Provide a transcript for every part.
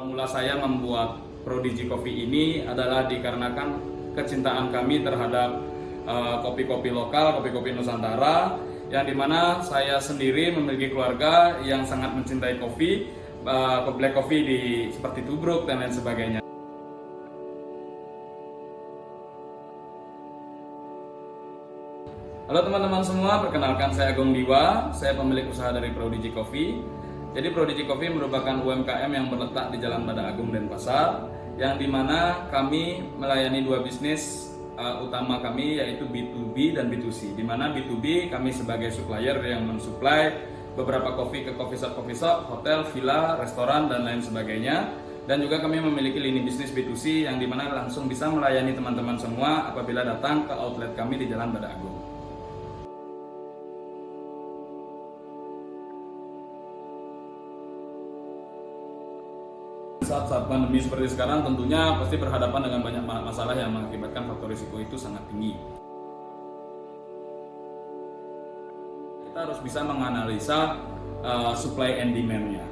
Mula saya membuat Prodigy Coffee ini adalah dikarenakan kecintaan kami terhadap kopi-kopi lokal, kopi-kopi Nusantara, yang dimana saya sendiri memiliki keluarga yang sangat mencintai kopi, black coffee seperti tubruk dan lain sebagainya. Halo teman-teman semua, perkenalkan saya Agung Diwa, saya pemilik usaha dari Prodigy Coffee. Jadi Prodigy Coffee merupakan UMKM yang terletak di Jalan Bada Agung, Denpasar, yang dimana kami melayani dua bisnis utama kami, yaitu B2B dan B2C. Dimana B2B kami sebagai supplier yang mensuplai beberapa kopi ke coffee shop, hotel, villa, restoran dan lain sebagainya. Dan juga kami memiliki lini bisnis B2C yang dimana langsung bisa melayani teman-teman semua apabila datang ke outlet kami di Jalan Bada Agung. Saat pandemi seperti sekarang tentunya pasti berhadapan dengan banyak masalah yang mengakibatkan faktor risiko itu sangat tinggi. Kita harus bisa menganalisa supply and demand-nya.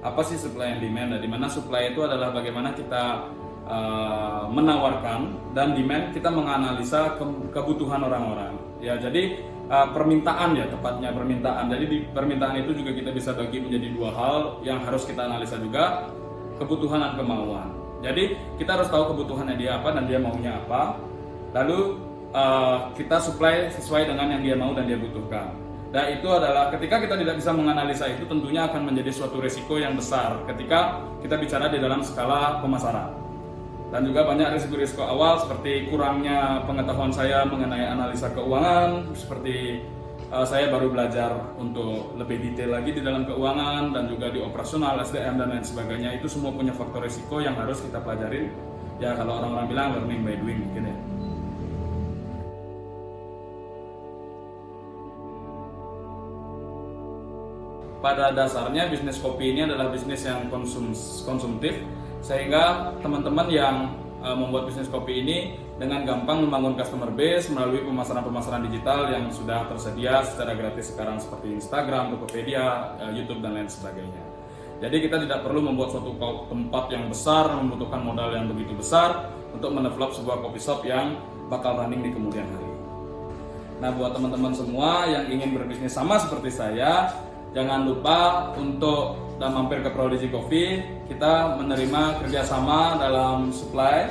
Apa sih supply and demand? Di mana supply itu adalah bagaimana kita menawarkan, dan demand kita menganalisa kebutuhan orang-orang. Ya, jadi permintaan, ya tepatnya permintaan. Jadi di permintaan itu juga kita bisa bagi menjadi dua hal yang harus kita analisa juga. Kebutuhan dan kemauan. Jadi kita harus tahu kebutuhannya dia apa dan dia maunya apa. Lalu kita supply sesuai dengan yang dia mau dan dia butuhkan. Dan itu adalah ketika kita tidak bisa menganalisa itu, tentunya akan menjadi suatu risiko yang besar ketika kita bicara di dalam skala pemasaran. Dan juga banyak risiko-risiko awal seperti kurangnya pengetahuan saya mengenai analisa keuangan, seperti saya baru belajar untuk lebih detail lagi di dalam keuangan dan juga di operasional, SDM dan lain sebagainya. Itu semua punya faktor risiko yang harus kita pelajarin. Ya kalau orang-orang bilang learning by doing mungkin ya. Pada dasarnya bisnis kopi ini adalah bisnis yang konsumtif, sehingga teman-teman yang membuat bisnis kopi ini dengan gampang membangun customer base melalui pemasaran-pemasaran digital yang sudah tersedia secara gratis sekarang seperti Instagram, Tokopedia, YouTube dan lain sebagainya. Jadi kita tidak perlu membuat suatu tempat yang besar, membutuhkan modal yang begitu besar untuk mendevelop sebuah coffee shop yang bakal running di kemudian hari. Nah, buat teman-teman semua yang ingin berbisnis sama seperti saya, jangan lupa untuk mampir ke Prodigy Coffee. Kita menerima kerjasama dalam supply.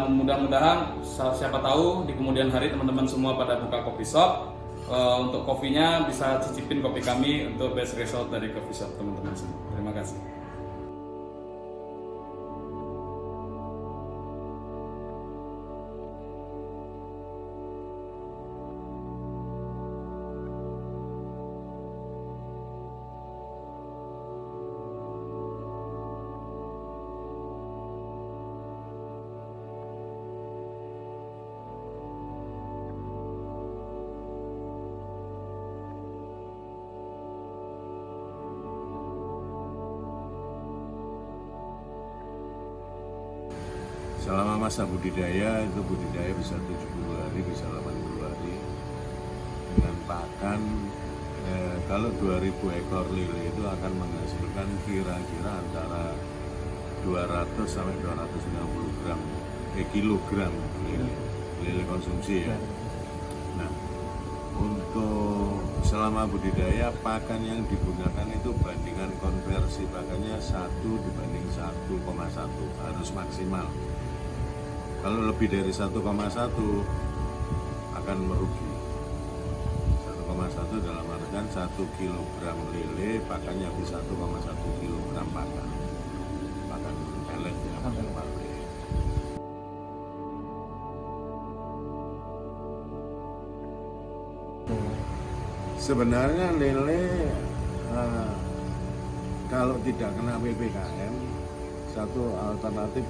Mudah-mudahan siapa tahu di kemudian hari teman-teman semua pada buka coffee shop, untuk kopinya bisa cicipin kopi kami untuk best result dari coffee shop teman-teman semua. Terima kasih. Selama masa budidaya itu budidaya bisa 70 hari, bisa 80 hari dengan pakan kalau 2000 ekor lele itu akan menghasilkan kira-kira antara 200 sampai 250 gram kilogram lele konsumsi ya. Nah, untuk selama budidaya pakan yang digunakan itu bandingan konversi pakannya 1 dibanding 1,1 harus maksimal. Kalau lebih dari 1,1 akan merugi. 1,1 dalam artian 1 kilogram lele pakannya habis 1,1 kilogram pakan pelet ya, pakan pabrik. Sebenarnya lele kalau tidak kena PPKM, satu alternatif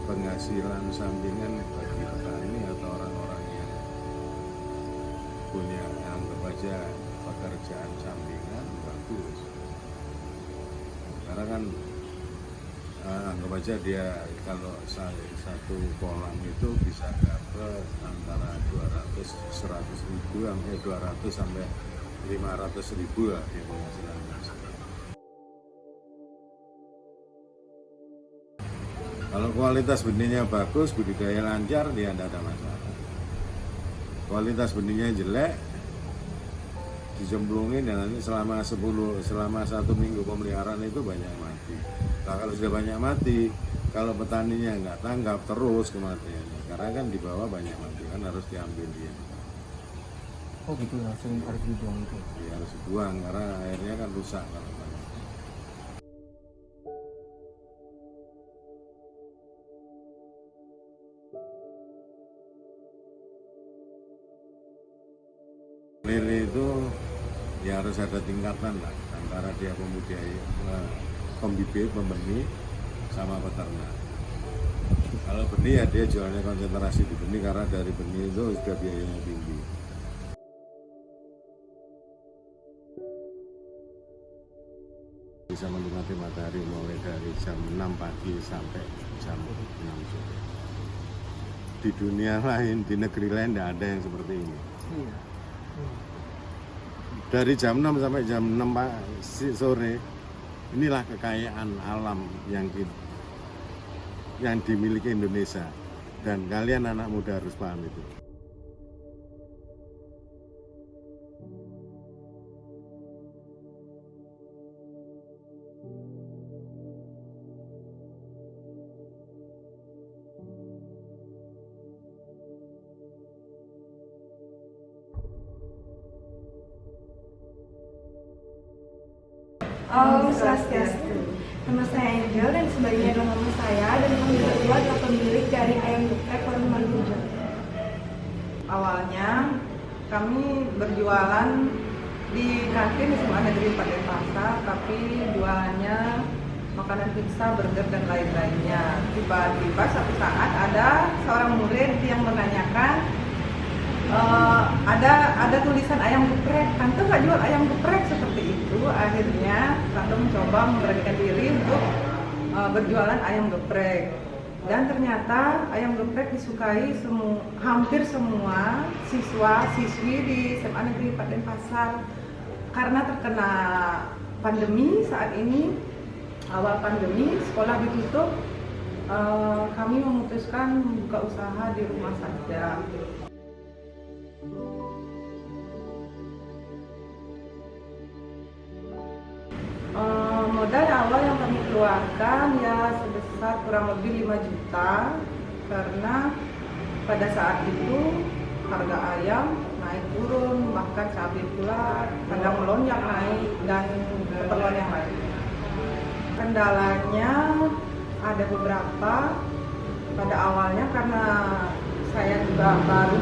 penghasilan sampingan bagi petani atau orang-orang yang punya anggap aja pekerjaan sampingan bagus. Karena kan anggap aja dia kalau satu kolam itu bisa dapat antara 200 ribu sampai 200 sampai 500 ribu lah dia penghasilan. Kalau kualitas benihnya bagus, budidaya lancar, dia tidak ada masalah. Kualitas benihnya jelek, dicemplungin dan nanti selama 1 minggu pemeliharaan itu banyak mati. Nah, kalau sudah banyak mati, kalau petaninya nggak tanggap terus kematiannya, karena kan di bawah banyak mati kan harus diambil dia. Oh gitu, langsung harus dibuang itu. Ya, harus dibuang karena airnya kan rusak kalau banyak. Lele itu ya harus ada tingkatan lah antara dia pembibit, pembenih, sama peternak. Kalau benih ya dia jualnya konsentrasi di benih karena dari benih itu sudah biayanya tinggi. Bisa menikmati matahari mulai dari jam 6 pagi sampai jam 6 sore. Di dunia lain, di negeri lain tidak ada yang seperti ini. Iya. Dari jam 6 sampai jam 6 sore, inilah kekayaan alam yang dimiliki Indonesia. Dan kalian anak muda harus paham itu. Om Swastiastu. Nama saya Angel dan sebagian nama saya dan kami berdua adalah pemilik dari ayam geprek warung Malujo. Awalnya kami berjualan di kantin SMA Negeri 4 Denpasar, tapi jualannya makanan pizza, burger dan lain-lainnya. Tiba-tiba suatu saat ada seorang murid yang menanyakan, ada tulisan ayam geprek, tante nggak jual ayam geprek seperti itu. Akhirnya tante mencoba memberanikan diri untuk berjualan ayam geprek, dan ternyata ayam geprek disukai hampir semua siswa-siswi di SMA Negeri 4 Denpasar. Karena terkena pandemi saat ini, awal pandemi sekolah ditutup, kami memutuskan membuka usaha di rumah saja. Modal awal yang kami keluarkan ya sebesar kurang lebih 5 juta, karena pada saat itu harga ayam naik turun, bahkan cabai pula kadang melonjak naik, dan keperluan yang lain. Kendalanya ada beberapa. Pada awalnya karena saya juga baru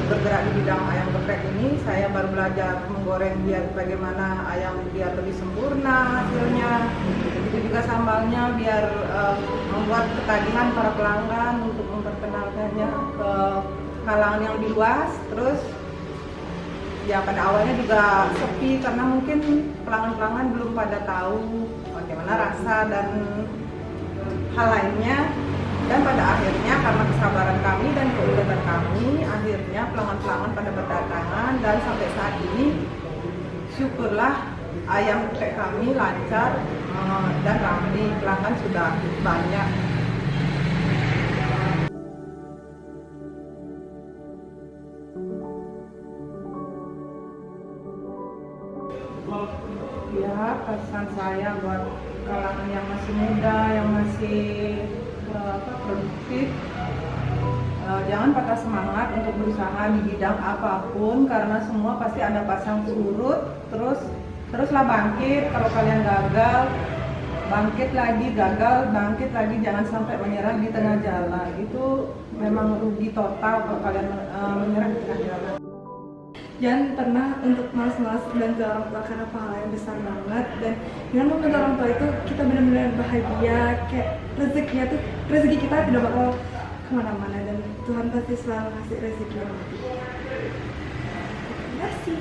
bergerak di bidang ayam geprek ini, saya baru belajar menggoreng biar bagaimana ayam biar lebih sempurna hasilnya. Itu juga sambalnya biar membuat ketagihan para pelanggan untuk memperkenalkannya ke kalangan yang lebih luas. Terus ya pada awalnya juga sepi karena mungkin pelanggan-pelanggan belum pada tahu bagaimana rasa dan hal lainnya. Dan pada akhirnya karena kesabaran kami dan keulatan kami, akhirnya pelanggan-pelanggan pada berdatangan, dan sampai saat ini syukurlah ayam geprek kami lancar dan ramai, pelanggan sudah banyak. Ya, pesan saya buat kalangan yang masih muda, yang masih produktif, jangan patah semangat untuk berusaha di bidang apapun, karena semua pasti ada pasang surut. Teruslah bangkit. Kalau kalian gagal, bangkit lagi, gagal, bangkit lagi. Jangan sampai menyerah di tengah jalan. Itu memang rugi total kalau kalian menyerah di tengah jalan. Jangan pernah untuk malas-malas bantu orang tua karena pahala yang besar banget, dan dengan membantu orang tua itu kita benar-benar bahagia, kayak rezeki kita tidak bakal kemana-mana, dan Tuhan pasti selalu kasih rezeki yang lebih. Terima kasih.